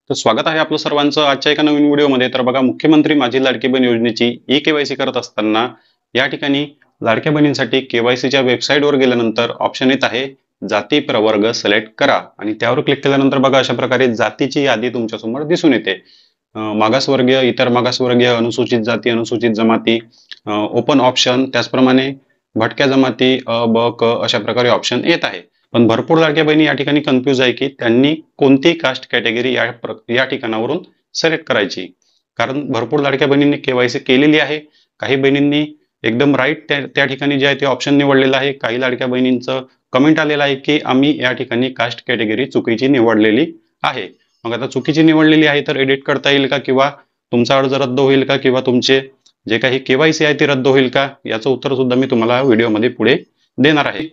तर स्वागत आहे आपलं सर्वांचं आजच्या एका नवीन व्हिडिओमध्ये. तर बघा, मुख्यमंत्री माझी लाडकी बहीण योजनेची ई-केवायसी करत असताना या ठिकाणी लाडक्या बहिणींसाठी केवायसीच्या वेबसाईटवर गेल्यानंतर ऑप्शन येत आहे जाती प्रवर्ग सिलेक्ट करा आणि त्यावर क्लिक केल्यानंतर बघा अशा प्रकारे जातीची यादी तुमच्यासमोर दिसून येते. मागासवर्गीय, इतर मागासवर्गीय, अनुसूचित जाती, अनुसूचित जमाती, ओपन ऑप्शन, त्याचप्रमाणे भटक्या जमाती अ, ब, क अशा प्रकारे ऑप्शन येत आहे. पण भरपूर लाडक्या बहिणी या ठिकाणी कन्फ्यूज आहे की त्यांनी कोणती कास्ट कॅटेगरी या ठिकाणावरून सिलेक्ट करायची. कारण भरपूर लाडक्या बहिणींनी केवायसी केलेली आहे. काही बहिणींनी एकदम राईट त्या ठिकाणी जे आहे ते ऑप्शन निवडलेलं आहे. काही लाडक्या बहिणींचं कमेंट आलेलं आहे की आम्ही या ठिकाणी कास्ट कॅटेगरी चुकीची निवडलेली आहे. मग आता चुकीची निवडलेली आहे तर एडिट करता येईल का, किंवा तुमचा अर्ज रद्द होईल का, किंवा तुमचे जे काही केवायसी आहे ती रद्द होईल का, याचं उत्तर सुद्धा मी तुम्हाला व्हिडिओमध्ये पुढे देणार आहे.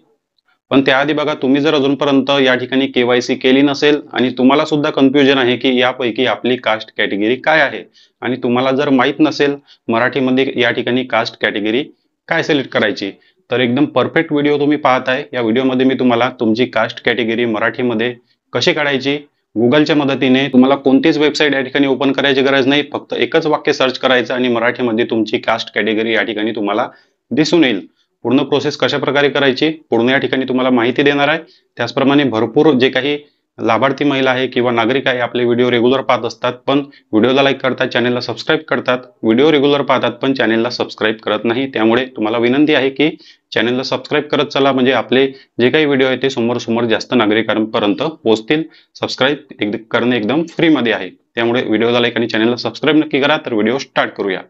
पण त्याआधी बघा, तुम्ही जर अजूनपर्यंत या ठिकाणी केवायसी केली नसेल आणि तुम्हाला सुद्धा कन्फ्युजन आहे की यापैकी आपली कास्ट कॅटेगरी काय आहे आणि तुम्हाला जर माहीत नसेल मराठीमध्ये या ठिकाणी कास्ट कॅटेगरी काय सिलेक्ट करायची, तर एकदम परफेक्ट व्हिडिओ तुम्ही पाहताय. या व्हिडिओमध्ये मी तुम्हाला तुमची कास्ट कॅटेगरी मराठीमध्ये कशी काढायची, गुगलच्या मदतीने, तुम्हाला कोणतीच वेबसाईट या ठिकाणी ओपन करायची गरज नाही. फक्त एकच वाक्य सर्च करायचं आणि मराठीमध्ये तुमची कास्ट कॅटेगरी या ठिकाणी तुम्हाला दिसून येईल. पूर्ण प्रोसेस कशा प्रकारे करायची पूर्ण या ठिकाणी तुम्हाला माहिती देणार आहे. त्याचप्रमाणे भरपूर जे काही लाभार्थी महिला आहे किंवा नागरिक आहे आपले व्हिडिओ रेग्युलर पाहत असतात, पण व्हिडिओला लाईक करतात, चॅनलला सबस्क्राईब करतात, व्हिडिओ रेग्युलर पाहतात पण चॅनलला सबस्क्राईब करत नाही. त्यामुळे तुम्हाला विनंती आहे की चॅनलला सबस्क्राईब करत चला, म्हणजे आपले जे काही व्हिडिओ आहे ते समोर जास्त नागरिकांपर्यंत पोहोचतील. सबस्क्राईब करणे एकदम फ्रीमध्ये आहे. त्यामुळे व्हिडिओला लाईक आणि चॅनलला सबस्क्राईब नक्की करा. तर व्हिडिओ स्टार्ट करूया.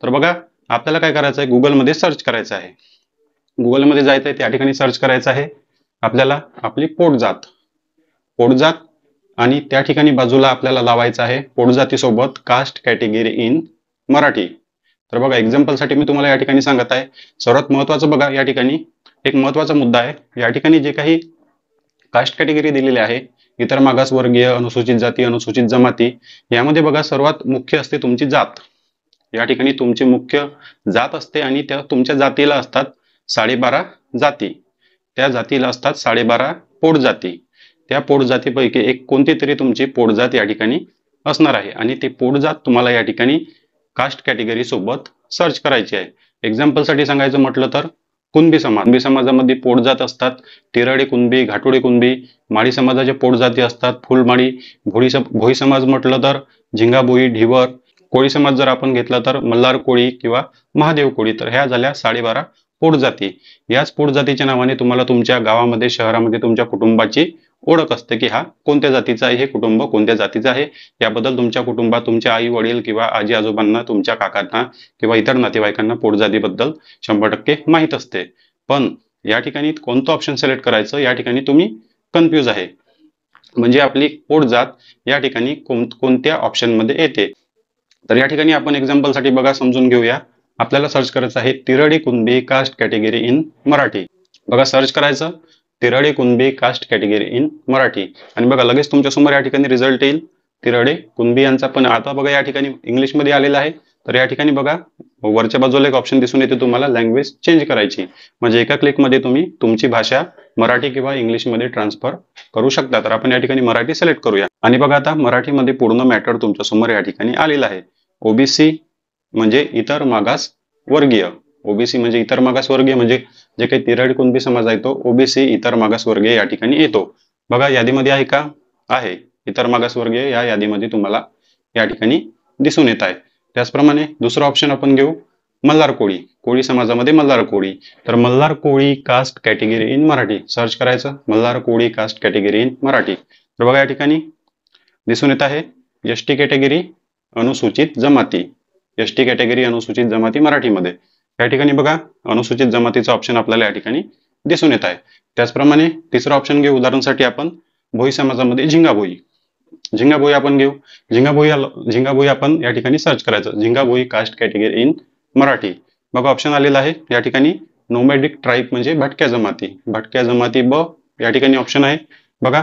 तर बघा, आपल्याला काय करायचं आहे, गुगलमध्ये सर्च करायचं आहे. गुगलमध्ये जायचं आहे, त्या ठिकाणी सर्च करायचं आहे आपल्याला आपली पोटजात आणि त्या ठिकाणी बाजूला आपल्याला लावायचं आहे पोटजातीसोबत कास्ट कॅटेगरी इन मराठी. तर बघा, एक्झाम्पलसाठी मी तुम्हाला या ठिकाणी सांगत आहे. सर्वात महत्वाचं बघा, या ठिकाणी एक महत्वाचा मुद्दा आहे. या ठिकाणी जे काही कास्ट कॅटेगरी दिलेली आहे, इतर मागासवर्गीय, अनुसूचित जाती, अनुसूचित जमाती, यामध्ये बघा सर्वात मुख्य असते तुमची जात. या ठिकाणी तुमची मुख्य जात असते आणि त्या तुमच्या जातीला असतात 12.5 जाती. त्या जातीला असतात 12.5 पोटजाती. त्या पोटजातीपैकी एक कोणती तरी तुमची पोटजात या ठिकाणी असणार आहे आणि ती पोटजात तुम्हाला या ठिकाणी कास्ट कॅटेगरी सोबत सर्च करायची आहे. एक्झाम्पलसाठी सांगायचं म्हटलं तर कुणबी समाजामध्ये पोटजात असतात तिराडी कुणबी, घाटोडी कुणबी. माळी समाजाच्या पोटजाती असतात फुलमाळी, भोई समाज म्हटलं तर झिंगाभोई, ढिवर. कोळी समाज जर आपण घेतला तर मल्हार कोळी किंवा महादेव कोळी. तर ह्या झाल्या 12.5 पोटजाती. याच पोटजातीच्या नावाने तुम्हाला तुमच्या गावामध्ये, शहरामध्ये तुमच्या कुटुंबाची ओळख असते की हा कोणत्या जातीचा आहे, हे कुटुंब कोणत्या जातीचं आहे. याबद्दल तुमच्या कुटुंबात तुमच्या आई वडील किंवा आजी आजोबांना, तुमच्या काकांना किंवा इतर नातेवाईकांना पोटजातीबद्दल 100% माहीत असते. पण या ठिकाणी कोणतं ऑप्शन सिलेक्ट करायचं या ठिकाणी तुम्ही कन्फ्यूज आहे. म्हणजे आपली पोटजात या ठिकाणी कोणत्या ऑप्शनमध्ये येते. तर या ठिकाणी आपण एक्झाम्पलसाठी बघा समजून घेऊया. आपल्याला सर्च करायचं आहे Tiradi Kunbi caste category in Marathi. बघा, सर्च करायचं Tiradi Kunbi caste category in Marathi आणि बघा लगेच तुमच्या समोर या ठिकाणी रिझल्ट येईल तिराडी कुणबी यांचा. पण आता बघा या ठिकाणी इंग्लिशमध्ये आलेला आहे. तर या ठिकाणी बघा वरच्या बाजूला एक ऑप्शन दिसून येते तुम्हाला लँग्वेज चेंज करायची. म्हणजे एका क्लिकमध्ये तुम्ही तुमची भाषा मराठी किंवा इंग्लिशमध्ये ट्रान्सफर करू शकता. तर आपण या ठिकाणी मराठी सिलेक्ट करूया आणि बघा आता मराठीमध्ये पूर्ण मॅटर तुमच्या समोर या ठिकाणी आलेला आहे. ओबीसी म्हणजे इतर मागास वर्गीय. ओबीसी म्हणजे इतर मागासवर्गीय, म्हणजे जे काही तिराडी कुणबी समाज आहे तो ओबीसी इतर मागासवर्गीय या ठिकाणी येतो. बघा यादीमध्ये आहे का, आहे. इतर मागासवर्गीय या यादीमध्ये तुम्हाला या ठिकाणी दिसून येत आहे. त्याचप्रमाणे दुसरा ऑप्शन आपण घेऊ मल्हार कोळी. कोळी समाजामध्ये मल्हार कोळी. तर Malhar Koli caste category in Marathi search करायचं, Malhar Koli caste category in Marathi. तर बघा या ठिकाणी दिसून येत आहे एसटी कॅटेगरी, अनुसूचित जमाती. एसटी कॅटेगरी, अनुसूचित जमाती मराठीमध्ये. या ठिकाणी बघा अनुसूचित जमातीचा ऑप्शन आपल्याला या ठिकाणी दिसून येत आहे. त्याचप्रमाणे तिसरा ऑप्शन घेऊ, उदाहरणासाठी आपण भोई समाजामध्ये झिंगाभोई आपण घेऊ. झिंगाभोई आपण या ठिकाणी सर्च करायचं, झिंगाभोई कास्ट कॅटेगरी इन मराठी. बघा ऑप्शन आलेला आहे या ठिकाणी नोमॅडिक ट्राईब म्हणजे भटक्या जमाती ब या ठिकाणी ऑप्शन आहे. बघा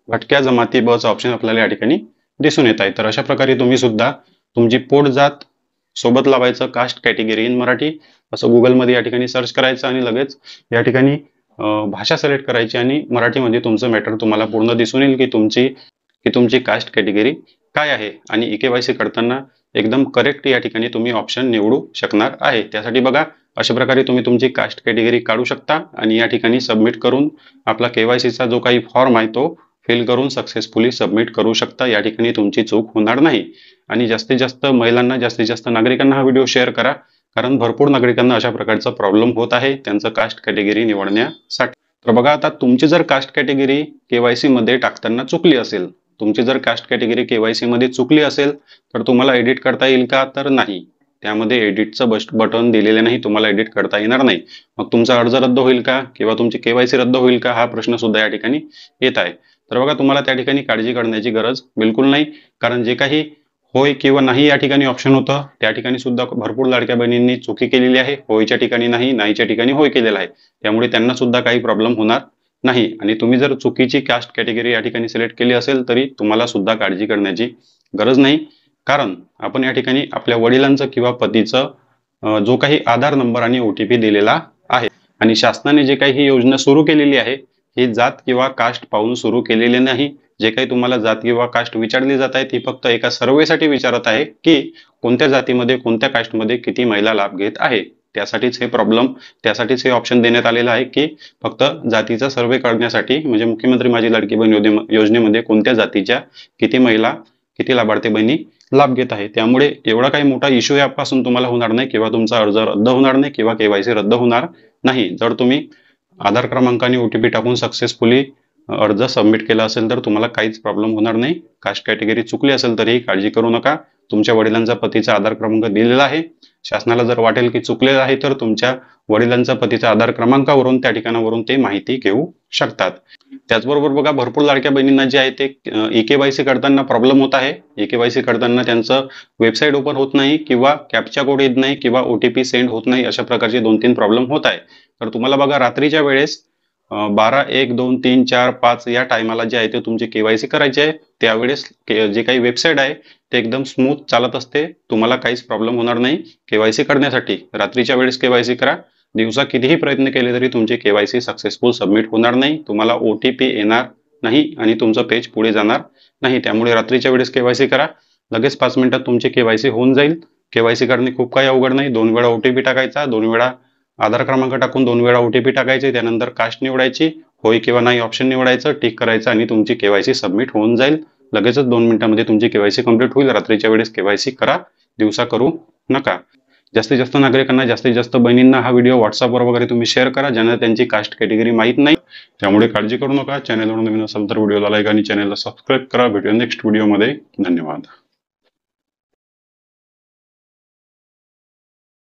भटक्या जमाती ब चा ऑप्शन आपल्याला या ठिकाणी दिसून येत आहे. तर अशा प्रकारे तुम्ही सुद्धा तुमची पोटजात सोबत लावायचं कास्ट कॅटेगरी इन मराठी असं गुगलमध्ये या ठिकाणी सर्च करायचं आणि लगेच या ठिकाणी भाषा सिलेक्ट करायची आणि मराठीमध्ये तुमचं मॅटर तुम्हाला पूर्ण दिसून येईल की तुमची की तुमची कास्ट कॅटेगरी काय आहे आणि ई-के-वाय-सी करताना एकदम करेक्ट या ठिकाणी तुम्ही ऑप्शन निवडू शकणार आहे. त्यासाठी बघा अशा प्रकारे तुम्ही तुमची कास्ट कॅटेगरी काढू शकता आणि या ठिकाणी सबमिट करून आपला के-वाय-सीचा जो काही फॉर्म आहे तो फिल करून सक्सेसफुली सबमिट करू शकता. या ठिकाणी तुमची चूक होणार नाही. आणि जास्तीत जास्त महिलांना, जास्तीत जास्त नागरिकांना हा व्हिडिओ शेअर करा, कारण भरपूर नागरिकांना अशा प्रकारचा प्रॉब्लेम होत आहे त्यांचं कास्ट कॅटेगरी निवडण्यासाठी. तर बघा आता तुमची जर कास्ट कॅटेगरी के-वाय-सी मध्ये टाकताना चुकली असेल, तुमची जर कास्ट कॅटेगरी के-वाय-सी मध्ये चुकली असेल तर तुम्हाला एडिट करता येईल का? तर नाही. त्यामध्ये एडिटचं बटन दिलेले नाही, तुम्हाला एडिट करता येणार नाही. मग तुमचा अर्ज रद्द होईल का किंवा तुमची के-वाय-सी रद्द होईल का, हा प्रश्न सुद्धा या ठिकाणी येत आहे. तर बघा तुम्हाला त्या ठिकाणी काळजी करण्याची गरज बिलकुल नाही, कारण जे काही होय किंवा नाही या ठिकाणी ऑप्शन होतं त्या ठिकाणी सुद्धा भरपूर लाडक्या बहिणींनी चुकी केलेली आहे. होयच्या ठिकाणी नाही, नाहीच्या ठिकाणी होय केलेला आहे. त्यामुळे त्यांना सुद्धा काही प्रॉब्लेम होणार नाही. आणि तुम्ही जर चुकीची कास्ट कॅटेगरी या ठिकाणी सिलेक्ट केली असेल तरी तुम्हाला सुद्धा काळजी करण्याची गरज नाही, कारण आपण या ठिकाणी आपल्या वडिलांचं किंवा पतीचं जो काही आधार नंबर आणि OTP दिलेला आहे. आणि शासनाने जे काही ही योजना सुरू केलेली आहे ही जात किंवा कास्ट पाहून सुरू केलेली नाही. जे काही तुम्हाला जात किंवा कास्ट विचारली जात आहे ती फक्त एका सर्वेसाठी विचारत आहे की कोणत्या जातीमध्ये, कोणत्या कास्टमध्ये किती महिला लाभ घेत आहे. त्यासाठीच हे ऑप्शन देण्यात आलेलं आहे की फक्त जातीचा सर्वे करण्यासाठी, म्हणजे मुख्यमंत्री माझी लाडकी बहीण योजनेमध्ये कोणत्या जातीच्या किती महिला, किती लाभार्थी बहिणी लाभ घेत आहे. त्यामुळे एवढा काही मोठा इश्यू यापासून तुम्हाला होणार नाही किंवा तुमचा अर्ज रद्द होणार नाही किंवा के-वाय-सी रद्द होणार नाही. जर तुम्ही आधार क्रमांक आणि OTP टाकून सक्सेसफुली अर्ज सबमिट केला असेल तर तुम्हाला काहीच प्रॉब्लेम होणार नाही. कास्ट कॅटेगरी चुकली असेल तरीही काळजी करू नका. तुमच्या वडिलांचा पतीचा आधार क्रमांक दिलेला आहे. शासनाला जर वाटेल की चुकलेला आहे तर तुमच्या वडिलांचा पतीचा आधार क्रमांकावरून त्या ठिकाणावरून ते माहिती घेऊ शकतात. त्याचबरोबर बघा भरपूर लाडक्या बहिणींना जे आहे ते ई-के-वाय-सी करताना प्रॉब्लेम होत आहे. ई-के-वाय-सी करताना त्यांचं वेबसाईट ओपन होत नाही किंवा कॅप्चा कोड येत नाही किंवा OTP सेंड होत नाही. अशा प्रकारचे 2-3 प्रॉब्लेम होत आहे. तर तुम्हाला बघा रात्रीच्या वेळेस 12, 1, 2, 3, 4, 5 या टायमाला जे आहे ते तुमची के-वाय-सी करायची आहे. त्यावेळेस जे काही वेबसाईट आहे ते एकदम स्मूथ चालत असते. तुम्हाला काहीच प्रॉब्लेम होणार नाही. के-वाय-सी करण्यासाठी रात्रीच्या वेळेस के-वाय-सी करा. दिवसा कितीही प्रयत्न केले तरी तुमची के-वाय-सी सक्सेसफुल सबमिट होणार नाही. तुम्हाला OTP येणार नाही आणि तुमचं पेज पुढे जाणार नाही. त्यामुळे रात्रीच्या वेळेस के-वाय-सी करा. लगेच 5 मिनिटात तुमची के-वाय-सी होऊन जाईल. के-वाय-सी करणे खूप काही अवघड नाही. 2 वेळा OTP टाकायचा, 2 वेळा आधार क्रमांक टाकून 2 वेळा OTP टाकायचे, त्यानंतर कास्ट निवडायची, होय किंवा नाही ऑप्शन निवडायचं, टिक करायचं आणि तुमची के-वाय-सी सबमिट होऊन जाईल. लगेचच 2 मिनिटांमध्ये तुमची के-वाय-सी कंप्लीट होईल. रात्रीच्या वेळेस के-वाय-सी करा, दिवसा करू नका. जास्तीत जास्त नागरिकांना, जास्तीत जास्त बहिणींना हा व्हिडिओ व्हॉट्सअपवर वगैरे तुम्ही शेअर करा ज्यांना त्यांची कास्ट कॅटेगरी माहीत नाही. त्यामुळे काळजी करू नका. चॅनलवर नवीन असाल तर व्हिडिओला लाईक आणि चॅनलला सबस्क्राईब करा. भेटूया नेक्स्ट व्हिडिओमध्ये. धन्यवाद.